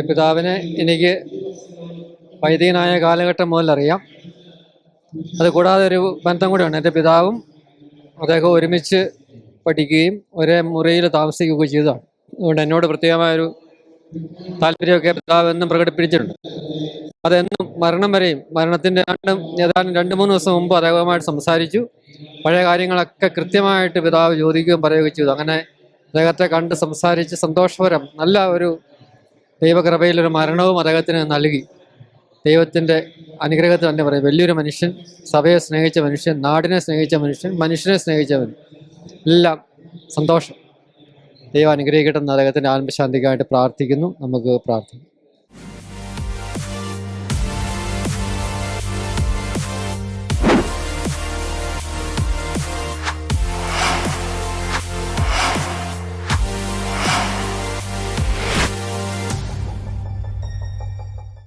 പിതാവിനെ എനിക്ക് വൈദികനായ കാലഘട്ടം മുതൽ അറിയാം. അതുകൂടാതെ ഒരു ബന്ധം കൂടിയാണ്. എൻ്റെ പിതാവും അദ്ദേഹം ഒരുമിച്ച് പഠിക്കുകയും ഒരേ മുറിയിൽ താമസിക്കുകയും ചെയ്തതാണ്. അതുകൊണ്ട് എന്നോട് പ്രത്യേകമായൊരു താല്പര്യമൊക്കെ പിതാവ് എന്നും പ്രകടിപ്പിച്ചിട്ടുണ്ട്. അതെന്നും മരണം വരെയും, മരണത്തിൻ്റെ ഏതാണ്ട് 2-3 ദിവസം മുമ്പ് അദ്ദേഹവുമായിട്ട് സംസാരിച്ചു. പഴയ കാര്യങ്ങളൊക്കെ കൃത്യമായിട്ട് പിതാവ് ചോദിക്കുകയും പറയുകയും ചെയ്തു. അങ്ങനെ അദ്ദേഹത്തെ കണ്ട് സംസാരിച്ച് സന്തോഷപരം നല്ല ഒരു ദൈവകൃപയിലൊരു മരണവും അദ്ദേഹത്തിന് നൽകി. ദൈവത്തിൻ്റെ അനുഗ്രഹത്തിൽ തന്നെ പറയും, വലിയൊരു മനുഷ്യൻ, സഭയെ സ്നേഹിച്ച മനുഷ്യൻ, നാടിനെ സ്നേഹിച്ച മനുഷ്യൻ, മനുഷ്യനെ സ്നേഹിച്ചവൻ, എല്ലാം സന്തോഷം. ദൈവം അനുഗ്രഹിക്കട്ടെ എന്ന് അദ്ദേഹത്തിൻ്റെ ആത്മശാന്തിക്കായിട്ട് പ്രാർത്ഥിക്കുന്നു. നമുക്ക് പ്രാർത്ഥിക്കാം.